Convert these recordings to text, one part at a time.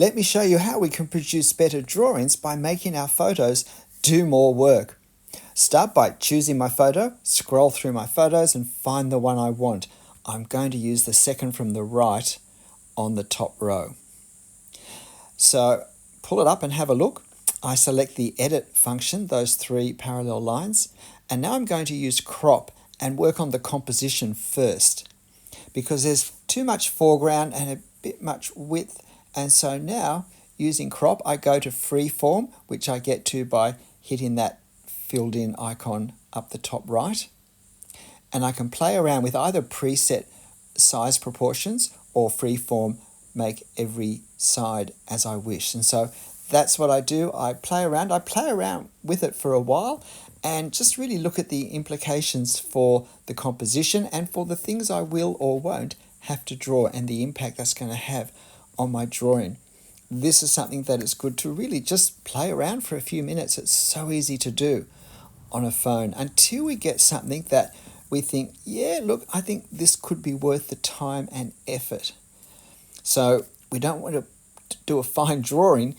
Let me show you how we can produce better drawings by making our photos do more work. Start by choosing my photo, scroll through my photos and find the one I want. I'm going to use the second from the right on the top row. So pull it up and have a look. I select the edit function, those three parallel lines, and now I'm going to use crop and work on the composition first because there's too much foreground and a bit much width. And so now using crop, I go to freeform, which I get to by hitting that filled in icon up the top right. And I can play around with either preset size proportions or freeform, make every side as I wish. And so that's what I do. I play around with it for a while and just really look at the implications for the composition and for the things I will or won't have to draw and the impact that's going to have on my drawing. This is something that is good to really just play around for a few minutes. It's so easy to do on a phone until we get something that we think, yeah, look, I think this could be worth the time and effort. So we don't want to do a fine drawing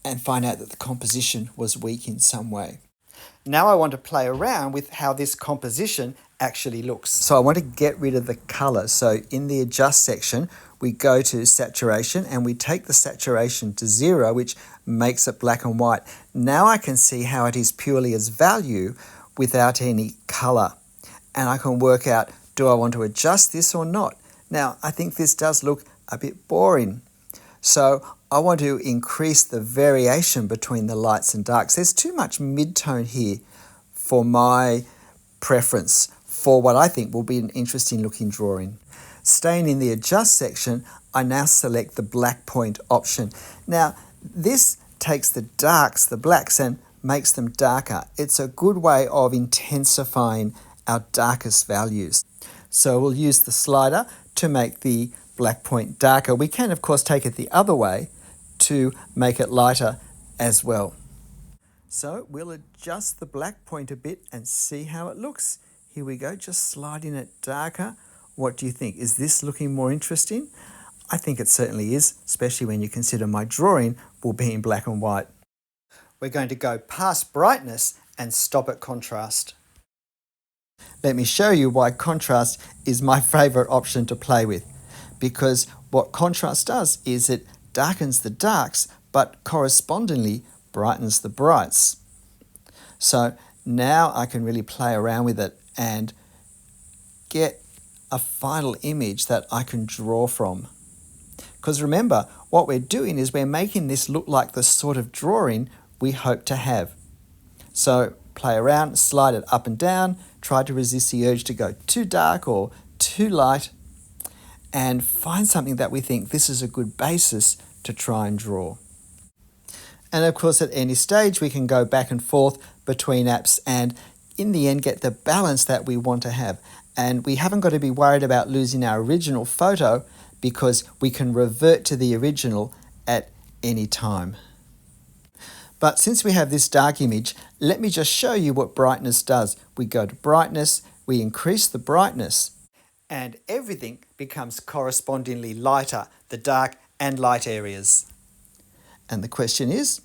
and find out that the composition was weak in some way. Now I want to play around with how this composition actually looks. So I want to get rid of the color. So in the adjust section, we go to saturation and we take the saturation to 0, which makes it black and white. Now I can see how it is purely as value without any color. And I can work out, do I want to adjust this or not? Now, I think this does look a bit boring. So I want to increase the variation between the lights and darks. There's too much mid-tone here for my preference for what I think will be an interesting looking drawing. Staying in the adjust section, I now select the black point option. Now, this takes the darks, the blacks, and makes them darker. It's a good way of intensifying our darkest values. So we'll use the slider to make the black point darker. We can, of course, take it the other way to make it lighter as well. So we'll adjust the black point a bit and see how it looks. Here we go, just sliding it darker. What do you think? Is this looking more interesting? I think it certainly is, especially when you consider my drawing will be in black and white. We're going to go past brightness and stop at contrast. Let me show you why contrast is my favorite option to play with, because what contrast does is it darkens the darks, but correspondingly brightens the brights. So now I can really play around with it and get a final image that I can draw from. Because remember, what we're doing is we're making this look like the sort of drawing we hope to have. So play around, slide it up and down, try to resist the urge to go too dark or too light, and find something that we think this is a good basis to try and draw. And of course, at any stage, we can go back and forth between apps and in the end get the balance that we want to have. And we haven't got to be worried about losing our original photo because we can revert to the original at any time. But since we have this dark image, let me just show you what brightness does. We go to brightness, we increase the brightness, and everything becomes correspondingly lighter, the dark and light areas. And the question is,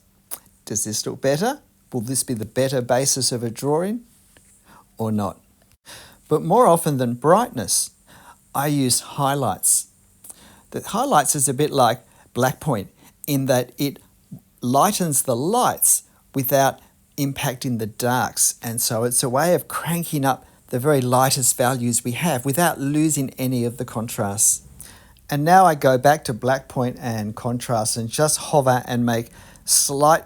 does this look better? Will this be the better basis of a drawing or not? But more often than brightness, I use highlights. The highlights is a bit like black point in that it lightens the lights without impacting the darks. And so it's a way of cranking up the very lightest values we have without losing any of the contrasts. And now I go back to black point and contrast and just hover and make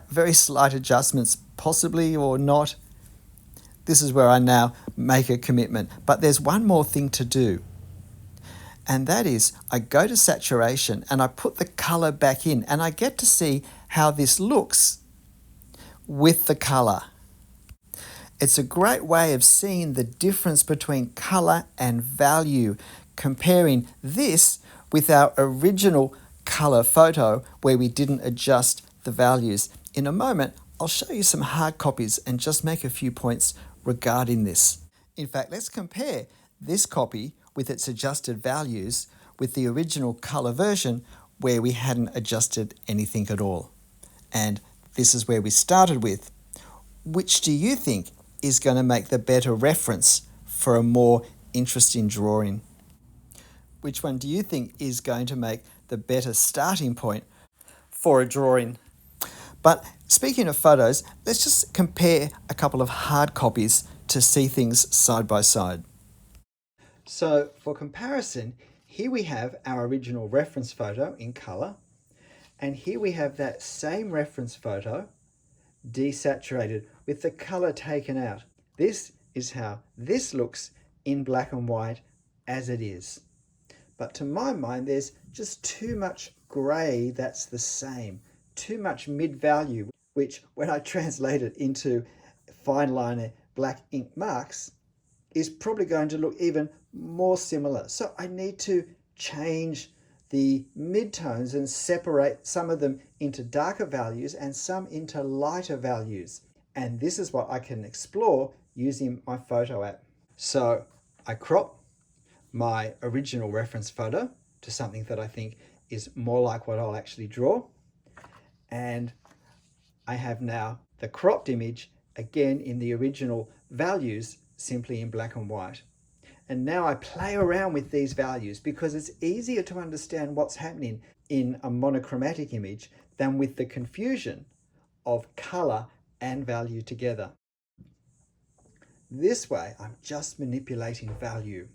very slight adjustments, possibly or not. This is where I now make a commitment. But there's one more thing to do. And that is I go to saturation and I put the color back in and I get to see how this looks with the color. It's a great way of seeing the difference between color and value, comparing this with our original color photo where we didn't adjust the values. In a moment, I'll show you some hard copies and just make a few points regarding this. In fact, let's compare this copy with its adjusted values with the original color version where we hadn't adjusted anything at all. And this is where we started with. Which do you think is going to make the better reference for a more interesting drawing? Which one do you think is going to make the better starting point for a drawing? But speaking of photos, let's just compare a couple of hard copies to see things side by side. So for comparison, here we have our original reference photo in colour, and here we have that same reference photo desaturated with the colour taken out. This is how this looks in black and white as it is. But to my mind, there's just too much grey that's the same, too much mid-value, which when I translate it into fine liner black ink marks, is probably going to look even more similar. So I need to change the midtones and separate some of them into darker values and some into lighter values. And this is what I can explore using my photo app. So I crop my original reference photo to something that I think is more like what I'll actually draw. And I have now the cropped image again in the original values, simply in black and white. And now I play around with these values because it's easier to understand what's happening in a monochromatic image than with the confusion of color and value together. This way, I'm just manipulating value.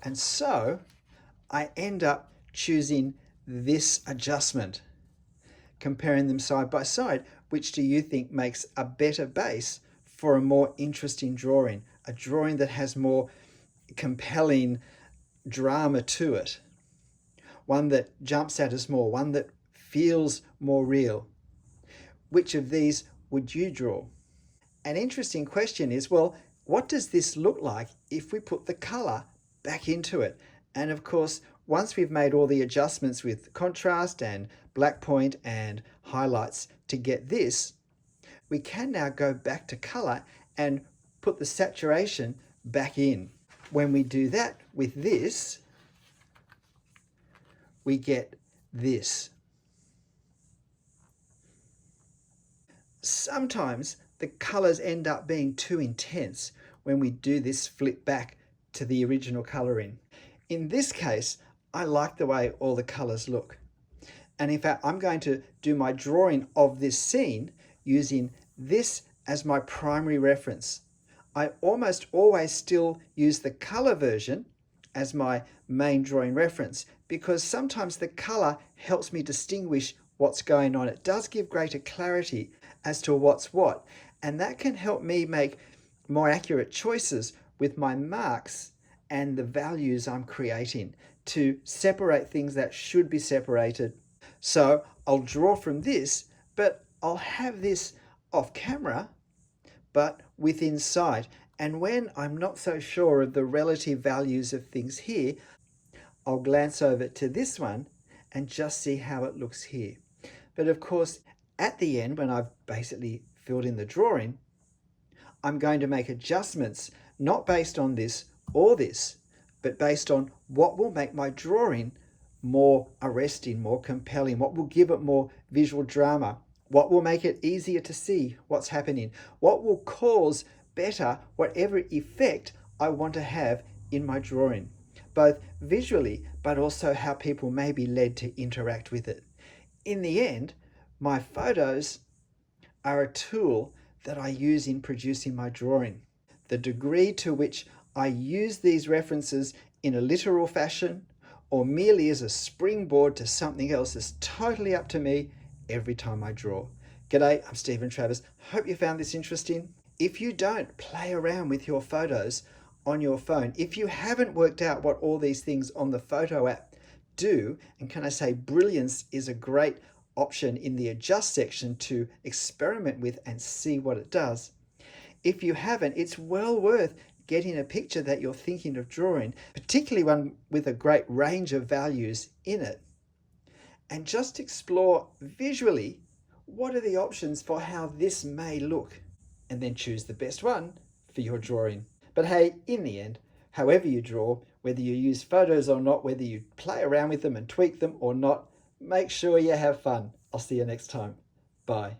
And so I end up choosing this adjustment. Comparing them side by side, which do you think makes a better base for a more interesting drawing? A drawing that has more compelling drama to it. One that jumps at us more, one that feels more real. Which of these would you draw? An interesting question is, well, what does this look like if we put the color back into it? And of course, once we've made all the adjustments with contrast and black point and highlights to get this, we can now go back to color and put the saturation back in. When we do that with this, we get this. Sometimes the colors end up being too intense when we do this flip back to the original coloring. In this case, I like the way all the colors look. And in fact, I'm going to do my drawing of this scene using this as my primary reference. I almost always still use the color version as my main drawing reference because sometimes the color helps me distinguish what's going on. It does give greater clarity as to what's what, and that can help me make more accurate choices with my marks and the values I'm creating to separate things that should be separated. So I'll draw from this, but I'll have this off camera, but within sight. And when I'm not so sure of the relative values of things here, I'll glance over to this one and just see how it looks here. But of course, at the end, when I've basically filled in the drawing, I'm going to make adjustments, not based on this or this, but based on what will make my drawing more arresting, more compelling, what will give it more visual drama, what will make it easier to see what's happening, what will cause better whatever effect I want to have in my drawing, both visually but also how people may be led to interact with it. In the end, my photos are a tool that I use in producing my drawing. The degree to which I use these references in a literal fashion or merely as a springboard to something else is totally up to me every time I draw. G'day, I'm Stephen Travers. Hope you found this interesting. If you don't, play around with your photos on your phone. If you haven't worked out what all these things on the photo app do, and can I say brilliance is a great option in the adjust section to experiment with and see what it does. If you haven't, it's well worth getting a picture that you're thinking of drawing, particularly one with a great range of values in it, and just explore visually what are the options for how this may look, and then choose the best one for your drawing. But hey, in the end, however you draw, whether you use photos or not, whether you play around with them and tweak them or not, Make sure you have fun. I'll see you next time. Bye.